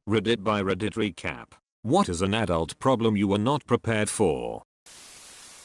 Reddit by Reddit recap. What is an adult problem you were not prepared for?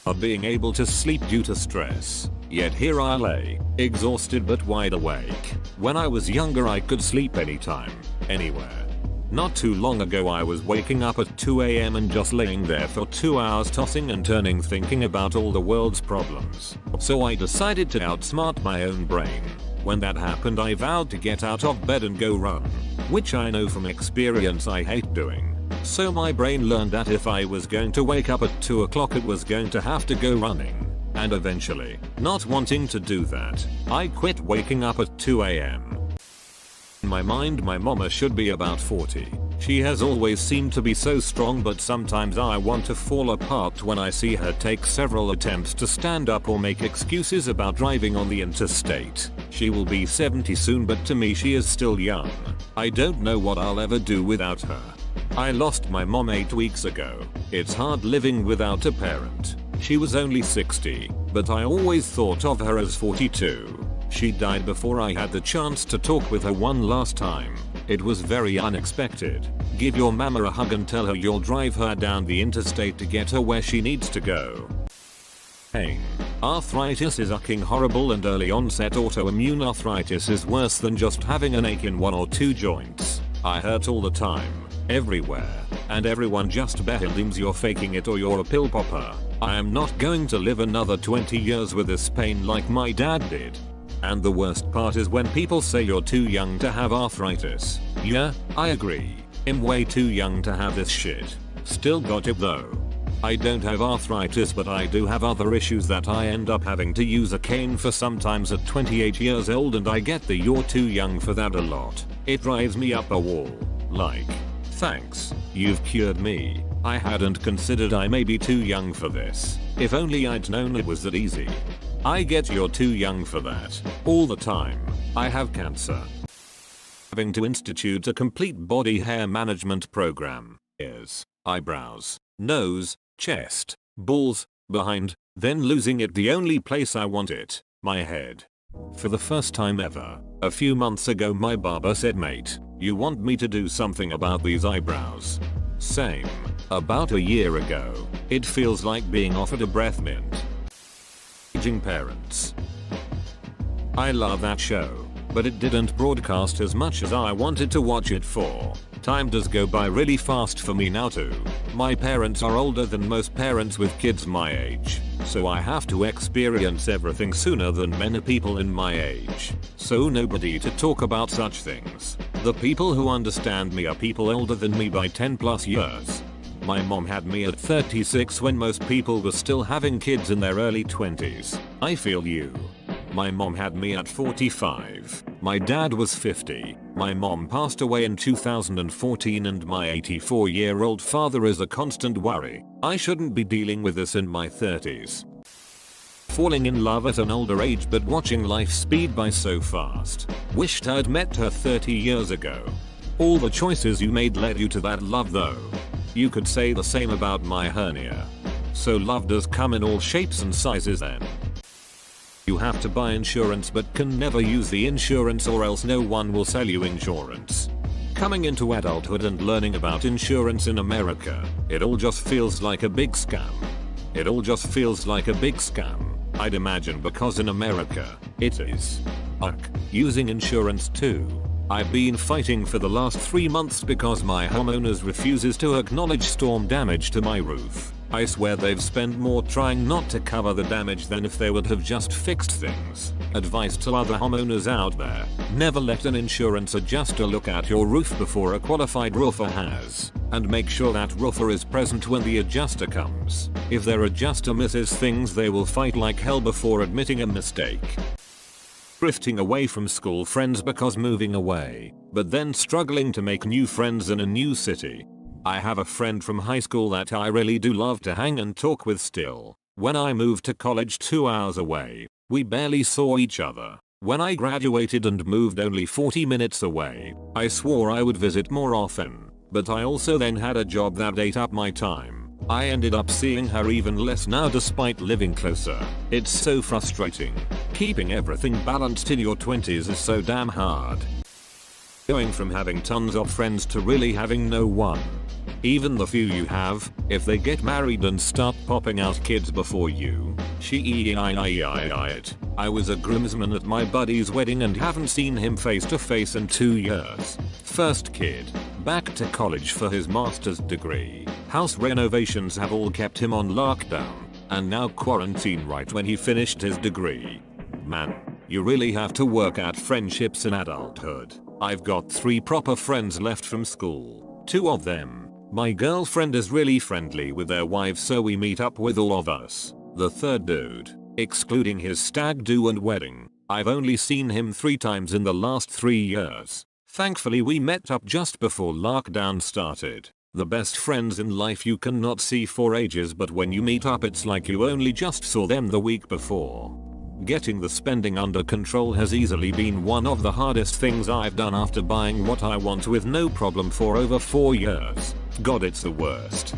Of being able to sleep due to stress. Yet here I lay, exhausted but wide awake. When I was younger I could sleep anytime, anywhere. Not too long ago I was waking up at 2 AM and just laying there for 2 hours tossing and turning thinking about all the world's problems. So I decided to outsmart my own brain. When that happened I vowed to get out of bed and go run. Which I know from experience I hate doing. So my brain learned that if I was going to wake up at 2 o'clock it was going to have to go running. And eventually, not wanting to do that, I quit waking up at 2 AM. In my mind my mama should be about 40. She has always seemed to be so strong, but sometimes I want to fall apart when I see her take several attempts to stand up or make excuses about driving on the interstate. She will be 70 soon, but to me she is still young. I don't know what I'll ever do without her. I lost my mom 8 weeks ago. It's hard living without a parent. She was only 60, but I always thought of her as 42. She died before I had the chance to talk with her one last time. It was very unexpected. Give your mama a hug and tell her you'll drive her down the interstate to get her where she needs to go. Pain. Arthritis is fucking horrible, and early onset autoimmune arthritis is worse than just having an ache in one or two joints. I hurt all the time, everywhere, and everyone just believes you're faking it or you're a pill popper. I am not going to live another 20 years with this pain like my dad did. And the worst part is when people say you're too young to have arthritis. Yeah, I agree. I'm way too young to have this shit. Still got it though. I don't have arthritis, but I do have other issues that I end up having to use a cane for sometimes at 28 years old, and I get the "you're too young for that" a lot. It drives me up a wall. Like, thanks, you've cured me. I hadn't considered I may be too young for this. If only I'd known it was that easy. I get "you're too young for that" all the time. I have cancer. Having to institute a complete body hair management program. Ears, eyebrows, nose, chest, balls, behind, then losing it the only place I want it, my head. For the first time ever, a few months ago my barber said, "Mate, you want me to do something about these eyebrows?" Same. About a year ago. It feels like being offered a breath mint. Aging Parents. I love that show, but it didn't broadcast as much as I wanted to watch it for. Time does go by really fast for me now too. My parents are older than most parents with kids my age, so I have to experience everything sooner than many people in my age. So nobody to talk about such things. The people who understand me are people older than me by 10 plus years. My mom had me at 36 when most people were still having kids in their early 20s. I feel you. My mom had me at 45. My dad was 50. My mom passed away in 2014 and my 84-year-old father is a constant worry. I shouldn't be dealing with this in my 30s. Falling in love at an older age but watching life speed by so fast. Wished I'd met her 30 years ago. All the choices you made led you to that love though. You could say the same about my hernia. So love does come in all shapes and sizes then. You have to buy insurance but can never use the insurance or else no one will sell you insurance. Coming into adulthood and learning about insurance in America, it all just feels like a big scam. It all just feels like a big scam. I'd imagine because in America, it is. Using insurance too. I've been fighting for the last 3 months because my homeowners refuses to acknowledge storm damage to my roof. I swear they've spent more trying not to cover the damage than if they would have just fixed things. Advice to other homeowners out there: never let an insurance adjuster look at your roof before a qualified roofer has. And make sure that roofer is present when the adjuster comes. If their adjuster misses things they will fight like hell before admitting a mistake. Drifting away from school friends because moving away, but then struggling to make new friends in a new city. I have a friend from high school that I really do love to hang and talk with still. When I moved to college 2 hours away, we barely saw each other. When I graduated and moved only 40 minutes away, I swore I would visit more often, but I also then had a job that ate up my time. I ended up seeing her even less now despite living closer. It's so frustrating. Keeping everything balanced in your 20s is so damn hard. Going from having tons of friends to really having no one. Even the few you have, if they get married and start popping out kids before you, I was a groomsman at my buddy's wedding and haven't seen him face to face in 2 years. First kid, back to college for his master's degree. House renovations have all kept him on lockdown, and now quarantine right when he finished his degree. Man, you really have to work at friendships in adulthood. I've got 3 proper friends left from school. 2 of them. My girlfriend is really friendly with their wives, so we meet up with all of us. The third dude, excluding his stag do and wedding, I've only seen him 3 times in the last 3 years. Thankfully we met up just before lockdown started. The best friends in life you cannot see for ages, but when you meet up it's like you only just saw them the week before. Getting the spending under control has easily been one of the hardest things I've done after buying what I want with no problem for over 4 years. God, it's the worst.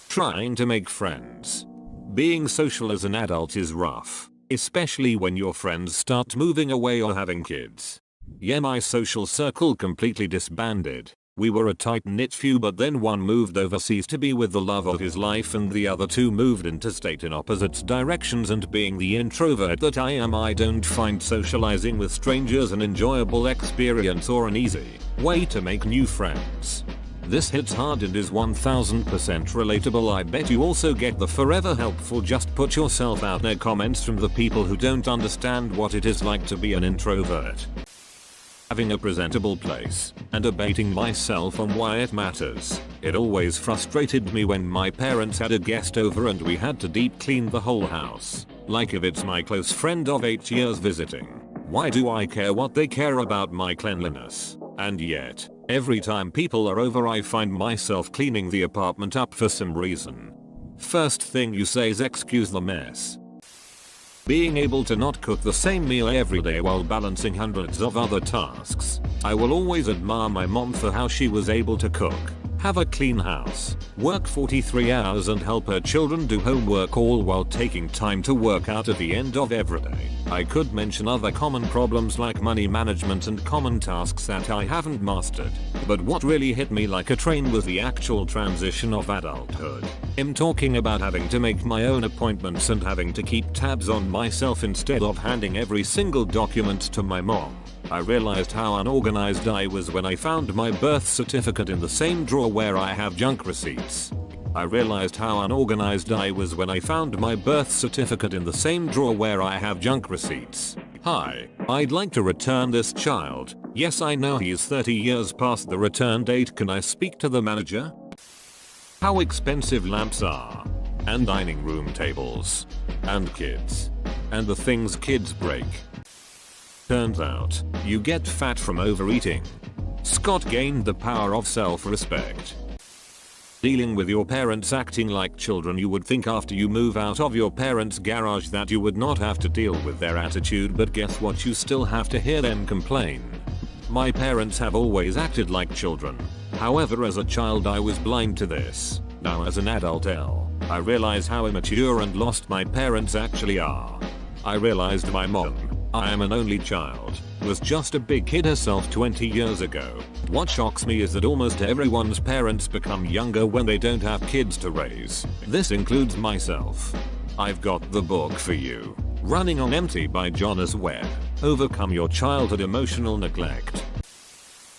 Trying to make friends. Being social as an adult is rough, especially when your friends start moving away or having kids. Yeah, my social circle completely disbanded. We were a tight-knit few, but then one moved overseas to be with the love of his life and the other 2 moved interstate in opposite directions, and being the introvert that I am, I don't find socializing with strangers an enjoyable experience or an easy way to make new friends. This hits hard and is 1000% relatable. I bet you also get the forever helpful just put yourself out there comments from the people who don't understand what it is like to be an introvert. Having a presentable place, and debating myself on why it matters. It always frustrated me when my parents had a guest over and we had to deep clean the whole house. Like, if it's my close friend of 8 years visiting, why do I care what they care about my cleanliness? And yet, every time people are over I find myself cleaning the apartment up for some reason. First thing you say is excuse the mess. Being able to not cook the same meal every day while balancing hundreds of other tasks. I will always admire my mom for how she was able to cook, have a clean house, work 43 hours and help her children do homework, all while taking time to work out at the end of every day. I could mention other common problems like money management and common tasks that I haven't mastered, but what really hit me like a train was the actual transition of adulthood. I'm talking about having to make my own appointments and having to keep tabs on myself instead of handing every single document to my mom. I realized how unorganized I was when I found my birth certificate in the same drawer where I have junk receipts. I realized how unorganized I was when I found my birth certificate in the same drawer where I have junk receipts. Hi, I'd like to return this child. Yes, I know he's 30 years past the return date. Can I speak to the manager? How expensive lamps are. And dining room tables. And kids. And the things kids break. Turns out, you get fat from overeating. Scott gained the power of self-respect. Dealing with your parents acting like children. You would think after you move out of your parents' garage that you would not have to deal with their attitude, but guess what? You still have to hear them complain. My parents have always acted like children. However, as a child I was blind to this. Now as an adult I realize how immature and lost my parents actually are. I realized my mom, I am an only child, was just a big kid herself 20 years ago. What shocks me is that almost everyone's parents become younger when they don't have kids to raise. This includes myself. I've got the book for you. Running on Empty by Jonas Webb. Overcome your childhood emotional neglect.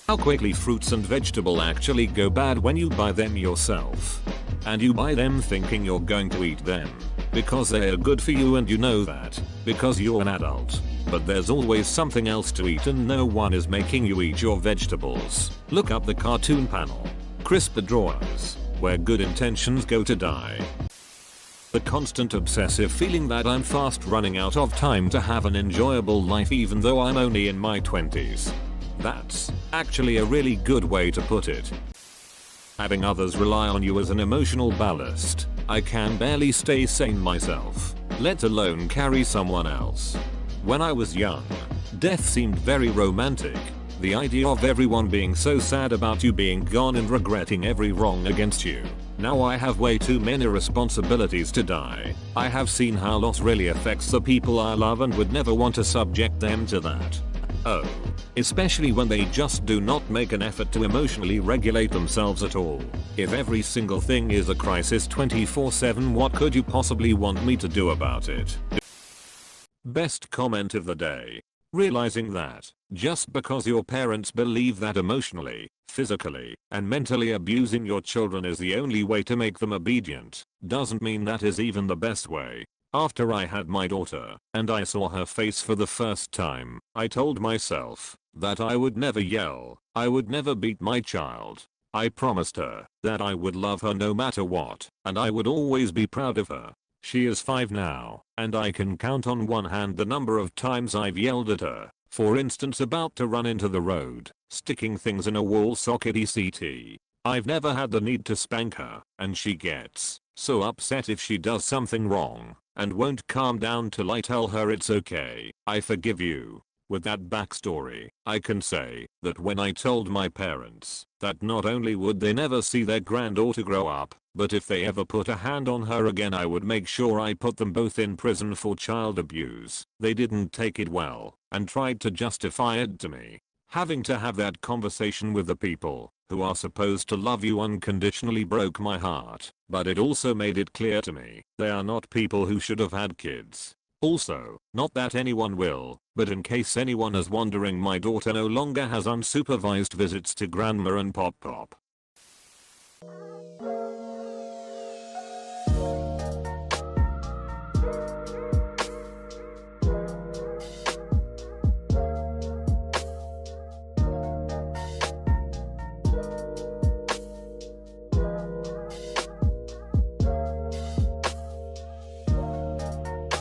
How quickly fruits and vegetables actually go bad when you buy them yourself. And you buy them thinking you're going to eat them. Because they are good for you and you know that. Because you're an adult. But there's always something else to eat and no one is making you eat your vegetables. Look up the cartoon panel. Crisper drawers. Where good intentions go to die. The constant obsessive feeling that I'm fast running out of time to have an enjoyable life even though I'm only in my 20s. That's actually a really good way to put it. Having others rely on you as an emotional ballast. I can barely stay sane myself, let alone carry someone else. When I was young, death seemed very romantic. The idea of everyone being so sad about you being gone and regretting every wrong against you. Now I have way too many responsibilities to die. I have seen how loss really affects the people I love and would never want to subject them to that. Oh. Especially when they just do not make an effort to emotionally regulate themselves at all. If every single thing is a crisis 24/7, what could you possibly want me to do about it? Best comment of the day. Realizing that, just because your parents believe that emotionally, physically, and mentally abusing your children is the only way to make them obedient, doesn't mean that is even the best way. After I had my daughter, and I saw her face for the first time, I told myself that I would never yell, I would never beat my child. I promised her that I would love her no matter what, and I would always be proud of her. She is 5 now, and I can count on one hand the number of times I've yelled at her, for instance about to run into the road, sticking things in a wall socket etc. I've never had the need to spank her, and she gets so upset if she does something wrong, and won't calm down till I tell her it's okay, I forgive you. With that backstory, I can say that when I told my parents that not only would they never see their granddaughter grow up, but if they ever put a hand on her again I would make sure I put them both in prison for child abuse, they didn't take it well, and tried to justify it to me. Having to have that conversation with the people who are supposed to love you unconditionally broke my heart, but it also made it clear to me they are not people who should have had kids. Also, not that anyone will, but in case anyone is wondering, my daughter no longer has unsupervised visits to grandma and pop.